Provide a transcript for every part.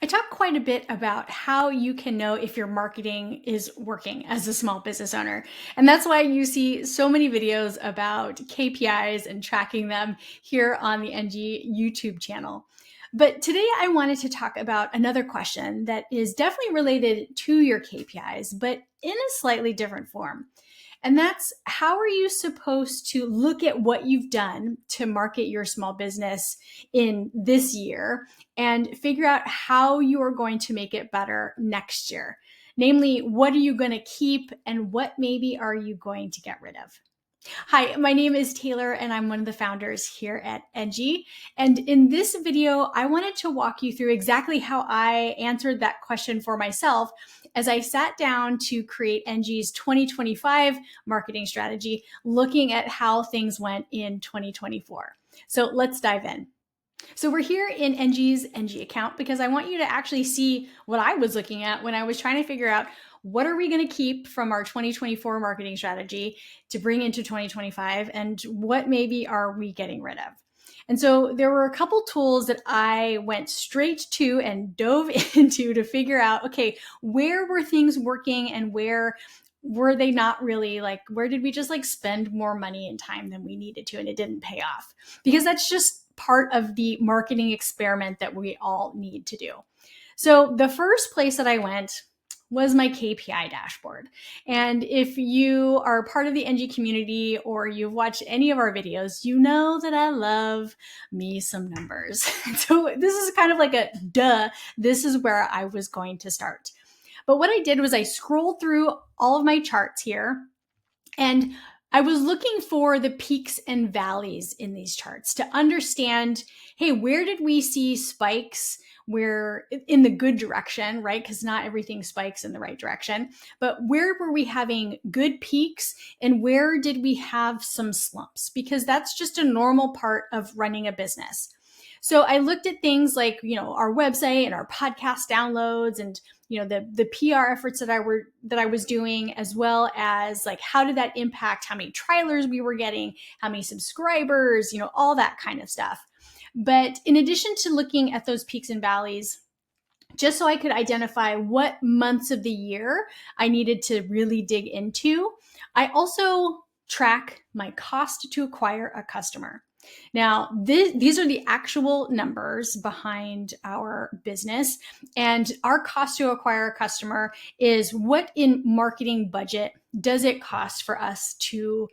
I talk quite a bit about how you can know if your marketing is working as a small business owner. And that's why you see so many videos about KPIs and tracking them here on the Enji YouTube channel. But today I wanted to talk about another question that is definitely related to your KPIs, but in a slightly different form. And that's, how are you supposed to look at what you've done to market your small business in this year and figure out how you are going to make it better next year? Namely, what are you going to keep and what maybe are you going to get rid of? Hi, my name is Taylor and I'm one of the founders here at Enji. And in this video, I wanted to walk you through exactly how I answered that question for myself as I sat down to create Enji's 2025 marketing strategy, looking at how things went in 2024. So let's dive in. So we're here in Enji's Enji account because I want you to actually see what I was looking at when I was trying to figure out what are we going to keep from our 2024 marketing strategy to bring into 2025 and what maybe are we getting rid of. And so there were a couple tools that I went straight to and dove into to figure out, okay, where were things working and where were they not really, like, where did we just like spend more money and time than we needed to and it didn't pay off? Because that's just part of the marketing experiment that we all need to do. So the first place that I went was my KPI dashboard. And if you are part of the Enji community or you've watched any of our videos, you know that I love me some numbers. So this is kind of like a duh, this is where I was going to start. But what I did was I scrolled through all of my charts here and I was looking for the peaks and valleys in these charts to understand, hey, where did we see spikes? Where in the good direction, right? Because not everything spikes in the right direction, but where were we having good peaks and where did we have some slumps? Because that's just a normal part of running a business. So I looked at things like, our website and our podcast downloads and, the PR efforts that I was doing, as well as like, how did that impact how many trailers we were getting, how many subscribers, all that kind of stuff. But in addition to looking at those peaks and valleys, just so I could identify what months of the year I needed to really dig into, I also track my cost to acquire a customer. Now, these are the actual numbers behind our business, and our cost to acquire a customer is what in marketing budget does it cost for us to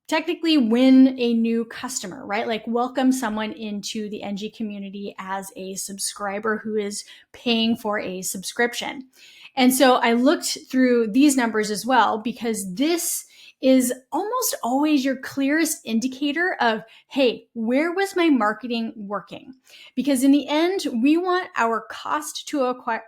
technically win a new customer, right? Like welcome someone into the Enji community as a subscriber who is paying for a subscription. And so I looked through these numbers as well because this is almost always your clearest indicator of, hey, where was my marketing working? Because in the end, we want our cost to acquire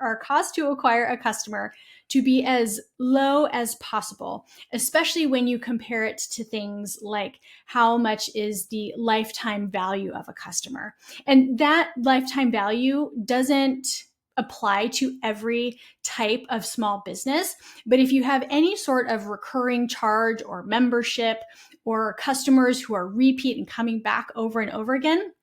a customer to be as low as possible, especially when you compare it to things like how much is the lifetime value of a customer. And that lifetime value doesn't apply to every type of small business. But if you have any sort of recurring charge or membership or customers who are repeat and coming back over and over again,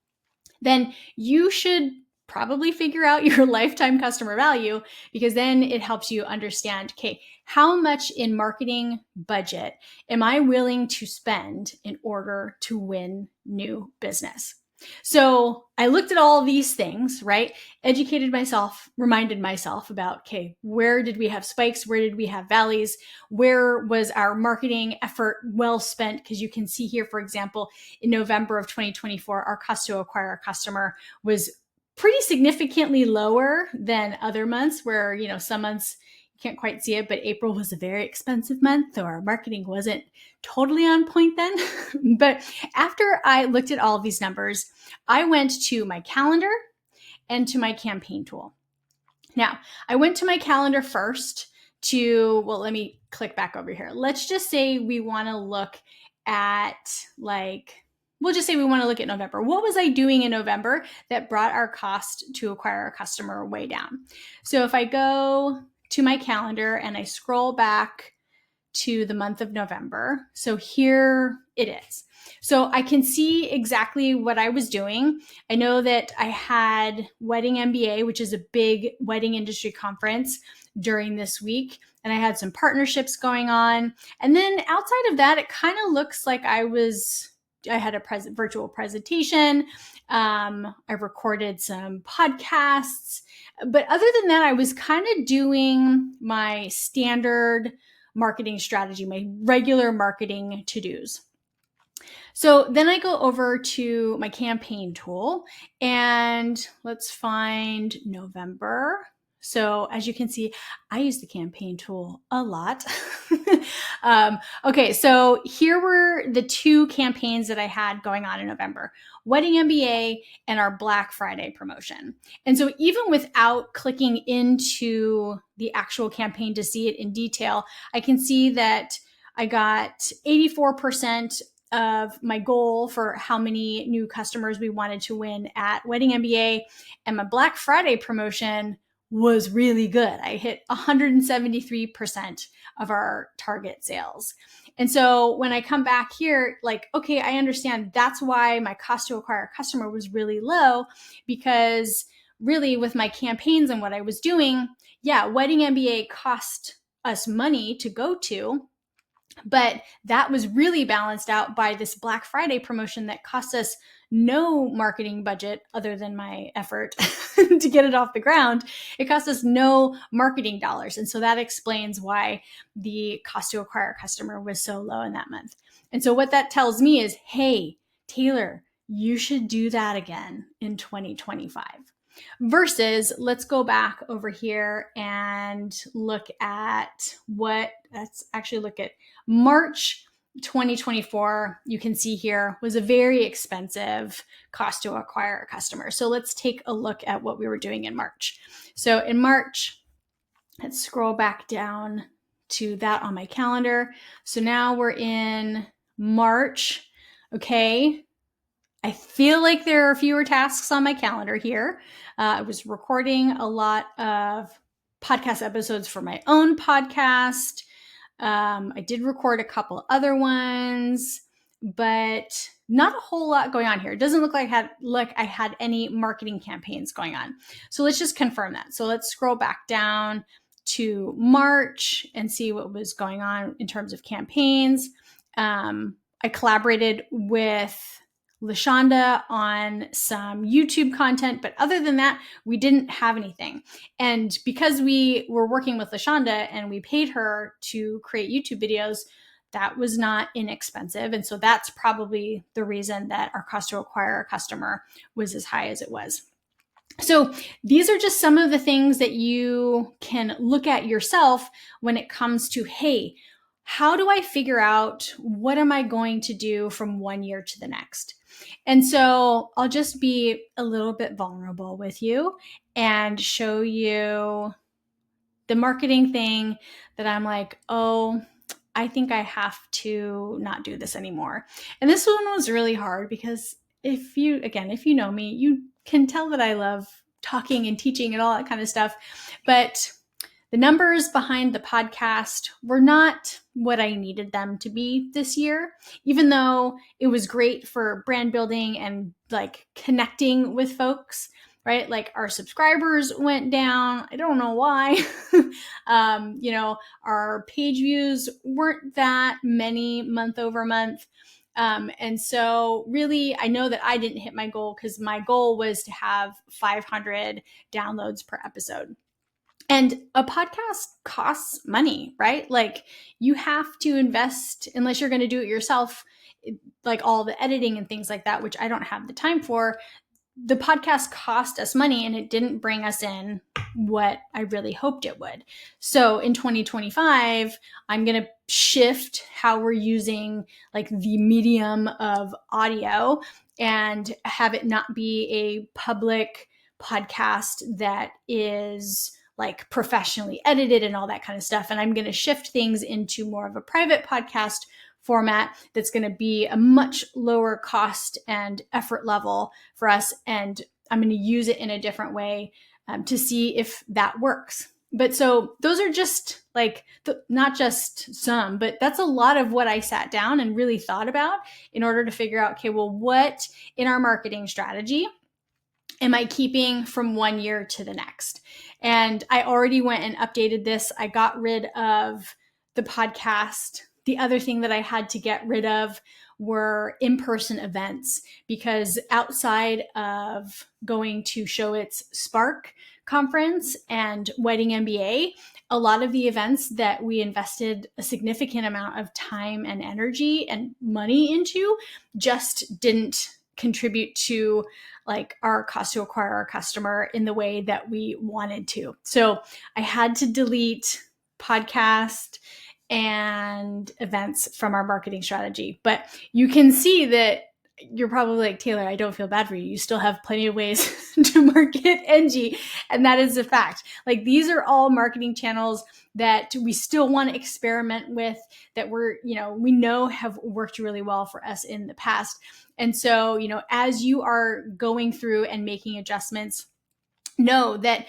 then you should probably figure out your lifetime customer value, because then it helps you understand, okay, how much in marketing budget am I willing to spend in order to win new business? So I looked at all these things, right? Educated myself, reminded myself about, okay, where did we have spikes? Where did we have valleys? Where was our marketing effort well spent? Because you can see here, for example, in November of 2024, our cost to acquire a customer was pretty significantly lower than other months where, some months you can't quite see it, but April was a very expensive month, so our marketing wasn't totally on point then. But after I looked at all of these numbers, I went to my calendar and to my campaign tool. Now, I went to my calendar first let me click back over here. Let's just say we want to look at we'll just say we want to look at November. What was I doing in November that brought our cost to acquire a customer way down? So if I go to my calendar and I scroll back to the month of November. So here it is. So I can see exactly what I was doing. I know that I had Wedding MBA, which is a big wedding industry conference during this week, and I had some partnerships going on. And then outside of that, it kind of looks like I had a virtual presentation. I recorded some podcasts, but other than that, I was kind of doing my standard marketing strategy, my regular marketing to-dos. So then I go over to my campaign tool and let's find November. So as you can see, I use the campaign tool a lot. Okay, so here were the two campaigns that I had going on in November, Wedding MBA and our Black Friday promotion. And so even without clicking into the actual campaign to see it in detail, I can see that I got 84% of my goal for how many new customers we wanted to win at Wedding MBA, and my Black Friday promotion was really good. I hit 173% of our target sales. And so when I come back here, like, okay, I understand that's why my cost to acquire a customer was really low, because really with my campaigns and what I was doing, yeah, Wedding MBA cost us money to go to, but that was really balanced out by this Black Friday promotion that cost us no marketing budget other than my effort to get it off the ground. It cost us no marketing dollars. And so that explains why the cost to acquire a customer was so low in that month. And so what that tells me is, hey, Taylor, you should do that again in 2025. Versus, let's go back over here and look at let's actually look at March 2024. You can see here was a very expensive cost to acquire a customer. So let's take a look at what we were doing in March. So in March, let's scroll back down to that on my calendar. So now we're in March. Okay. I feel like there are fewer tasks on my calendar here. I was recording a lot of podcast episodes for my own podcast. I did record a couple other ones, but not a whole lot going on here. It doesn't look like I had any marketing campaigns going on. So let's just confirm that. So let's scroll back down to March and see what was going on in terms of campaigns. I collaborated with LaShonda on some YouTube content, but other than that, we didn't have anything. And because we were working with LaShonda and we paid her to create YouTube videos, that was not inexpensive. And so that's probably the reason that our cost to acquire a customer was as high as it was. So these are just some of the things that you can look at yourself when it comes to, hey, how do I figure out what am I going to do from one year to the next? And so I'll just be a little bit vulnerable with you and show you the marketing thing that I'm like, oh, I think I have to not do this anymore. And this one was really hard because if you know me, you can tell that I love talking and teaching and all that kind of stuff. But the numbers behind the podcast were not what I needed them to be this year, even though it was great for brand building and like connecting with folks, right? Like our subscribers went down. I don't know why. Our page views weren't that many month over month. And so really, I know that I didn't hit my goal because my goal was to have 500 downloads per episode. And a podcast costs money, right? Like you have to invest, unless you're going to do it yourself, like all the editing and things like that, which I don't have the time for. The podcast cost us money and it didn't bring us in what I really hoped it would. So in 2025, I'm going to shift how we're using like the medium of audio and have it not be a public podcast that is like professionally edited and all that kind of stuff. And I'm going to shift things into more of a private podcast format that's going to be a much lower cost and effort level for us. And I'm going to use it in a different way to see if that works. But so those are just like, not just some, but that's a lot of what I sat down and really thought about in order to figure out, okay, well, what in our marketing strategy am I keeping from one year to the next? And I already went and updated this. I got rid of the podcast. The other thing that I had to get rid of were in-person events, because outside of going to Show It's Spark conference and Wedding MBA, a lot of the events that we invested a significant amount of time and energy and money into just didn't contribute to like our cost to acquire our customer in the way that we wanted to. So I had to delete podcast and events from our marketing strategy. But you can see that you're probably like, Taylor, I don't feel bad for you. You still have plenty of ways to market Enji. And that is a fact. Like, these are all marketing channels that we still want to experiment with, that we know have worked really well for us in the past. And so, as you are going through and making adjustments, know that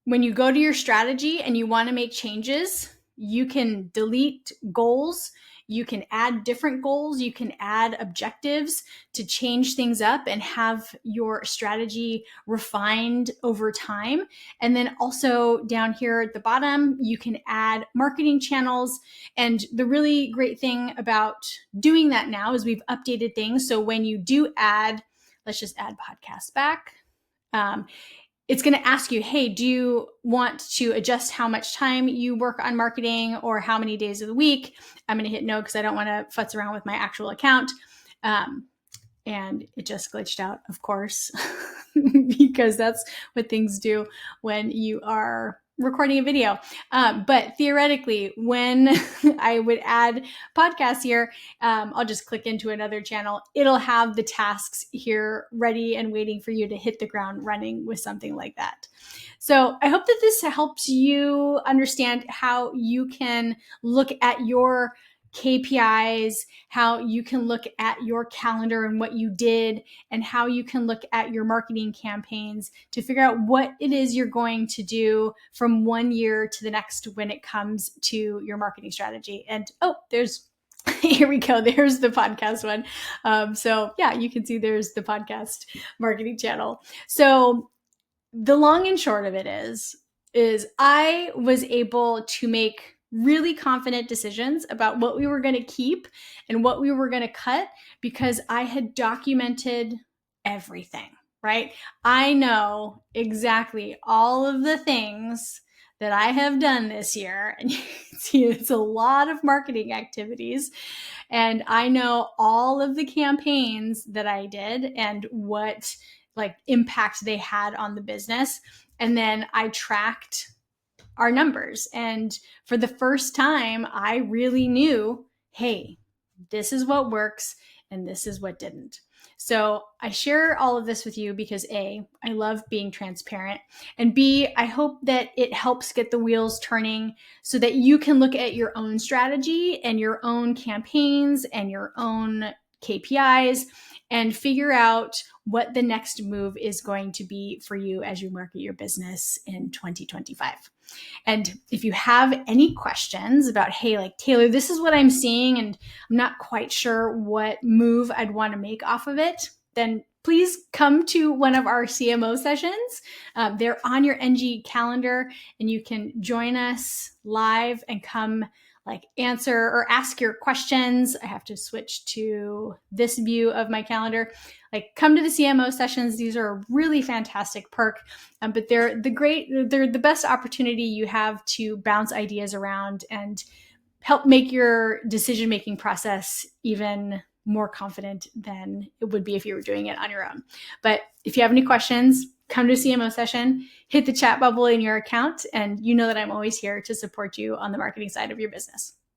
when you go to your strategy and you want to make changes, you can delete goals. You can add different goals. You can add objectives to change things up and have your strategy refined over time. And then also down here at the bottom, you can add marketing channels. And the really great thing about doing that now is we've updated things. So when you do add, let's just add podcasts back. It's going to ask you, hey, do you want to adjust how much time you work on marketing or how many days of the week? I'm going to hit no because I don't want to futz around with my actual account. And it just glitched out, of course, because that's what things do when you are recording a video. But theoretically, when I would add podcasts here, I'll just click into another channel. It'll have the tasks here ready and waiting for you to hit the ground running with something like that. So I hope that this helps you understand how you can look at your KPIs, how you can look at your calendar and what you did, and how you can look at your marketing campaigns to figure out what it is you're going to do from one year to the next when it comes to your marketing strategy. And here we go. There's the podcast one. So yeah, you can see there's the podcast marketing channel. So the long and short of it is I was able to make really confident decisions about what we were going to keep and what we were going to cut because I had documented everything, right? I know exactly all of the things that I have done this year. And you can see it's a lot of marketing activities. And I know all of the campaigns that I did and what impact they had on the business. And then I tracked our numbers. And for the first time, I really knew, hey, this is what works and this is what didn't. So I share all of this with you because A, I love being transparent, and B, I hope that it helps get the wheels turning so that you can look at your own strategy and your own campaigns and your own KPIs and figure out what the next move is going to be for you as you market your business in 2025. And if you have any questions about, hey, Taylor, this is what I'm seeing and I'm not quite sure what move I'd want to make off of it, then please come to one of our CMO sessions. They're on your Enji calendar and you can join us live and come answer or ask your questions. I have to switch to this view of my calendar. Come to the CMO sessions. These are a really fantastic perk, but they're the best opportunity you have to bounce ideas around and help make your decision-making process even more confident than it would be if you were doing it on your own. But if you have any questions, come to a CMO session, hit the chat bubble in your account, and you know that I'm always here to support you on the marketing side of your business.